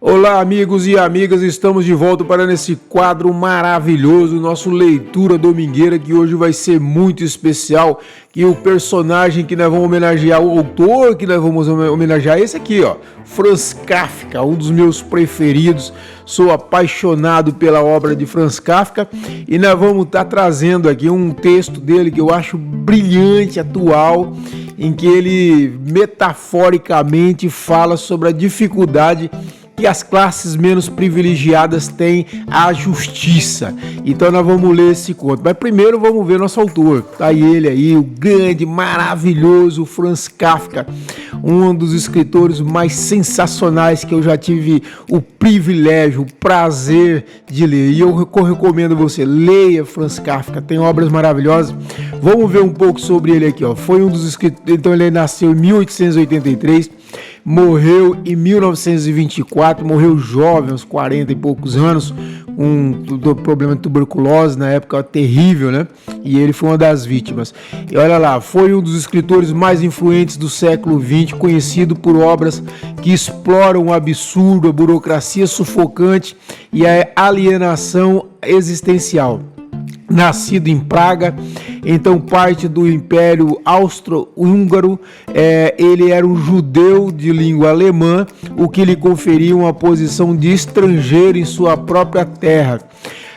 Olá, amigos e amigas, estamos de volta para nesse quadro maravilhoso, nosso Leitura Domingueira, que hoje vai ser muito especial, que o personagem que nós vamos homenagear, o autor que nós vamos homenagear, esse aqui, ó, Franz Kafka, um dos meus preferidos. Sou apaixonado pela obra de Franz Kafka e nós vamos estar trazendo aqui um texto dele que eu acho brilhante, atual, em que ele metaforicamente fala sobre a dificuldade que as classes menos privilegiadas têm à justiça. Então nós vamos ler esse conto. Mas primeiro vamos ver nosso autor. Tá ele aí, o grande, maravilhoso Franz Kafka, um dos escritores mais sensacionais que eu já tive o privilégio, o prazer de ler. E eu recomendo você, leia Franz Kafka, tem obras maravilhosas. Vamos ver um pouco sobre ele aqui, ó. Foi um dos escritores, então ele nasceu em 1883, morreu em 1924, morreu jovem, uns 40 e poucos anos, com um problema de tuberculose, na época terrível, né? E ele foi uma das vítimas. E olha lá, foi um dos escritores mais influentes do século XX, conhecido por obras que exploram o absurdo, a burocracia sufocante e a alienação existencial. Nascido em Praga, então parte do Império Austro-Húngaro, ele era um judeu de língua alemã, o que lhe conferia uma posição de estrangeiro em sua própria terra.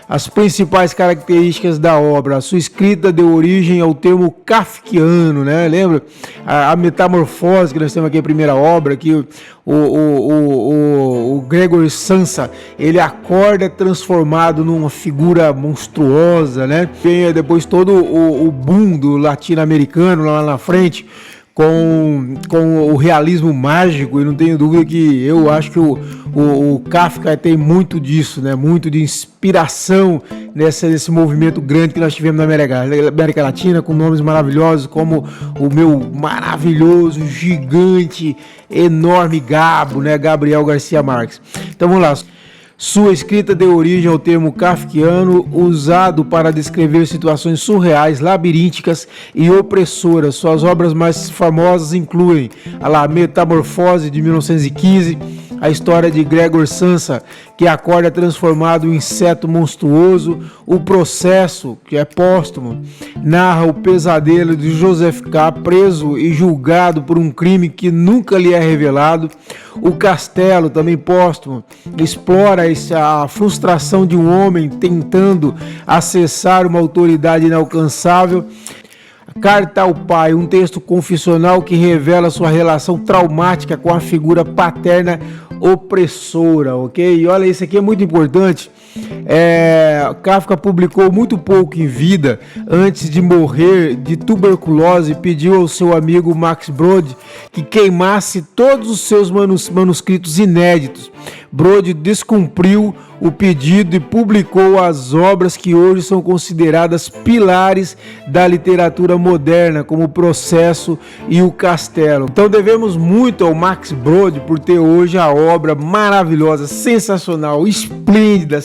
As principais características da obra: a sua escrita deu origem ao termo kafkiano, né? Lembra? A metamorfose que nós temos aqui, a primeira obra, que o Gregor Samsa, ele acorda transformado numa figura monstruosa, né? Tem depois todo o boom do latino-americano lá na frente, com o realismo mágico, e não tenho dúvida que eu acho que o Kafka tem muito disso, né? Muito de inspiração nesse movimento grande que nós tivemos na América Latina, com nomes maravilhosos como o meu maravilhoso, gigante, enorme Gabo, né? Gabriel Garcia Marques. Então vamos lá. Sua escrita deu origem ao termo kafkiano, usado para descrever situações surreais, labirínticas e opressoras. Suas obras mais famosas incluem a Metamorfose, de 1915, a história de Gregor Samsa, que acorda transformado em inseto monstruoso, O Processo, que é póstumo, narra o pesadelo de Joseph K., preso e julgado por um crime que nunca lhe é revelado. O Castelo, também póstumo, explora a frustração de um homem tentando acessar uma autoridade inalcançável. Carta ao Pai, um texto confessional que revela sua relação traumática com a figura paterna opressora, ok? E olha, isso aqui é muito importante. Kafka publicou muito pouco em vida. Antes de morrer de tuberculose, pediu ao seu amigo Max Brod que queimasse todos os seus manuscritos inéditos. Brod descumpriu o pedido e publicou as obras que hoje são consideradas pilares da literatura moderna, como O Processo e O Castelo. Então devemos muito ao Max Brod por ter hoje a obra maravilhosa, sensacional, esplêndida,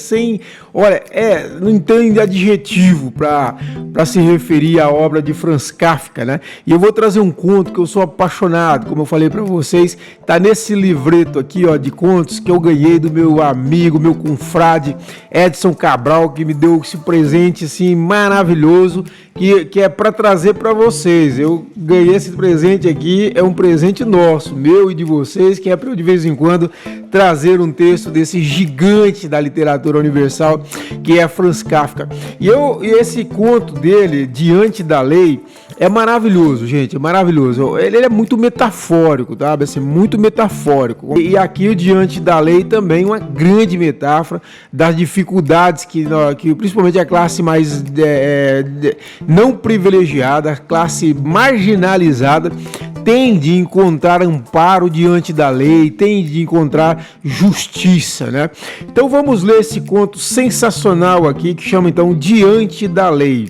não tem adjetivo para se referir à obra de Franz Kafka, né? E eu vou trazer um conto que eu sou apaixonado, como eu falei para vocês, tá nesse livreto aqui, ó, de contos que eu ganhei do meu amigo, meu confrade Edson Cabral, que me deu esse presente assim maravilhoso, que é para trazer para vocês. Eu ganhei esse presente aqui, é um presente nosso, meu e de vocês, que é para eu de vez em quando trazer um texto desse gigante da literatura universal, que é Franz Kafka. E esse conto dele, Diante da Lei, é maravilhoso, gente, é maravilhoso. Ele é muito metafórico, tá? Assim, muito metafórico. E aqui o Diante da Lei também uma grande metáfora das dificuldades que principalmente a classe mais não privilegiada, a classe marginalizada, tem de encontrar amparo diante da lei, tem de encontrar justiça, né? Então vamos ler esse conto sensacional aqui, que chama então Diante da Lei.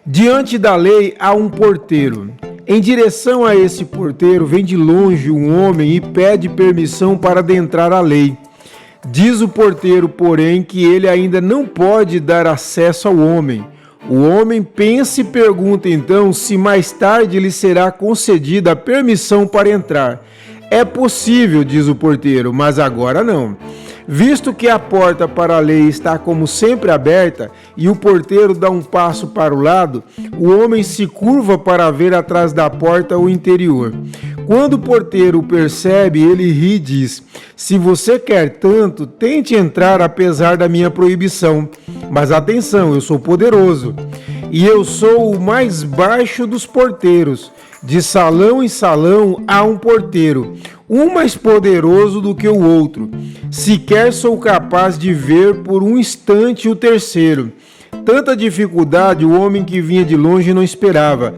Diante da lei há um porteiro. Em direção a esse porteiro vem de longe um homem e pede permissão para adentrar a lei. Diz o porteiro, porém, que ele ainda não pode dar acesso ao homem. O homem pensa e pergunta então se mais tarde lhe será concedida a permissão para entrar. É possível, diz o porteiro, mas agora não. Visto que a porta para a lei está como sempre aberta e o porteiro dá um passo para o lado, o homem se curva para ver atrás da porta o interior. Quando o porteiro o percebe, ele ri e diz: se você quer tanto, tente entrar apesar da minha proibição. Mas atenção, eu sou poderoso e eu sou o mais baixo dos porteiros. De salão em salão há um porteiro, um mais poderoso do que o outro. Sequer sou capaz de ver por um instante o terceiro. Tanta dificuldade o homem que vinha de longe não esperava.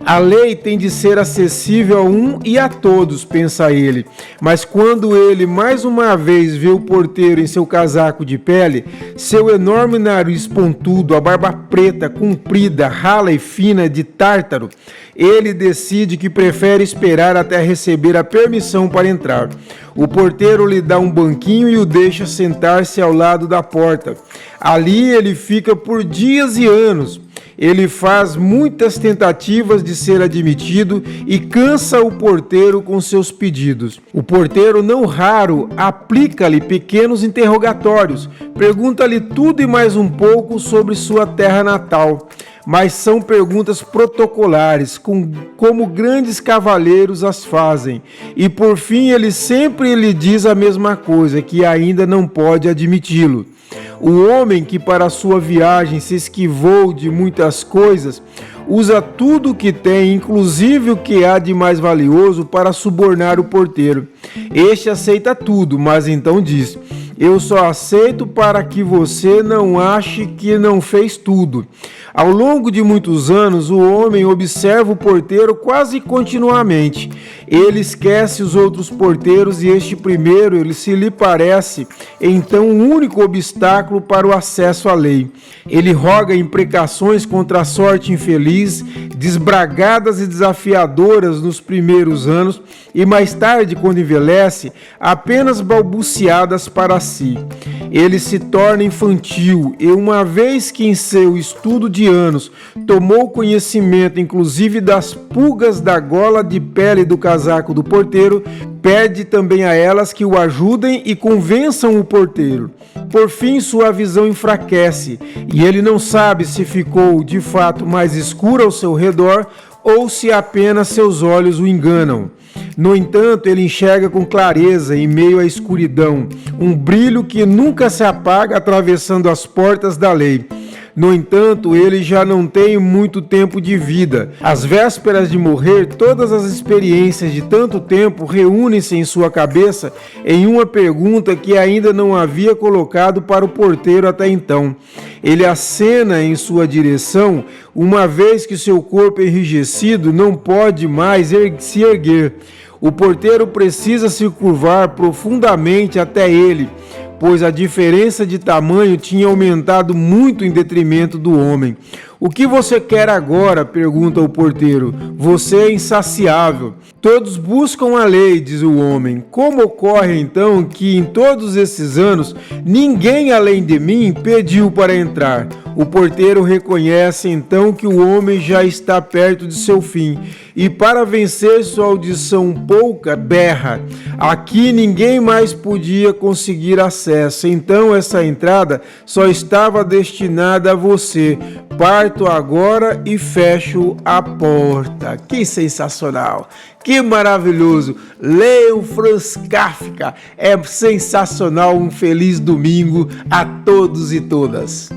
A lei tem de ser acessível a um e a todos, pensa ele. Mas quando ele mais uma vez vê o porteiro em seu casaco de pele, seu enorme nariz pontudo, a barba preta, comprida, rala e fina de tártaro, ele decide que prefere esperar até receber a permissão para entrar. O porteiro lhe dá um banquinho e o deixa sentar-se ao lado da porta. Ali ele fica por dias e anos. Ele faz muitas tentativas de ser admitido e cansa o porteiro com seus pedidos. O porteiro, não raro, aplica-lhe pequenos interrogatórios, pergunta-lhe tudo e mais um pouco sobre sua terra natal. Mas são perguntas protocolares, como grandes cavalheiros as fazem. E por fim ele sempre lhe diz a mesma coisa, que ainda não pode admiti-lo. O homem que para sua viagem se esquivou de muitas coisas, usa tudo o que tem, inclusive o que há de mais valioso, para subornar o porteiro. Este aceita tudo, mas então diz: eu só aceito para que você não ache que não fez tudo. Ao longo de muitos anos, o homem observa o porteiro quase continuamente. Ele esquece os outros porteiros e este primeiro, ele se lhe parece, então, o único obstáculo para o acesso à lei. Ele roga imprecações contra a sorte infeliz, desbragadas e desafiadoras nos primeiros anos, e mais tarde, quando envelhece, apenas balbuciadas para si. Ele se torna infantil e, uma vez que em seu estudo de anos tomou conhecimento inclusive das pulgas da gola de pele do casaco do porteiro, pede também a elas que o ajudem e convençam o porteiro. Por fim, sua visão enfraquece e ele não sabe se ficou de fato mais escuro ao seu redor ou se apenas seus olhos o enganam. No entanto, ele enxerga com clareza, em meio à escuridão, um brilho que nunca se apaga atravessando as portas da lei. No entanto, ele já não tem muito tempo de vida. Às vésperas de morrer, todas as experiências de tanto tempo reúnem-se em sua cabeça em uma pergunta que ainda não havia colocado para o porteiro até então. Ele acena em sua direção, uma vez que seu corpo enrijecido não pode mais se erguer. O porteiro precisa se curvar profundamente até ele, pois a diferença de tamanho tinha aumentado muito em detrimento do homem. O que você quer agora? Pergunta o porteiro. Você é insaciável. Todos buscam a lei, diz o homem. Como ocorre então que em todos esses anos ninguém além de mim pediu para entrar? O porteiro reconhece então que o homem já está perto de seu fim e, para vencer sua audição pouca, berra. Aqui ninguém mais podia conseguir acesso, então essa entrada só estava destinada a você. Parto agora e fecho a porta. Que sensacional! Que maravilhoso! Leiam Franz Kafka. É sensacional. Um feliz domingo a todos e todas.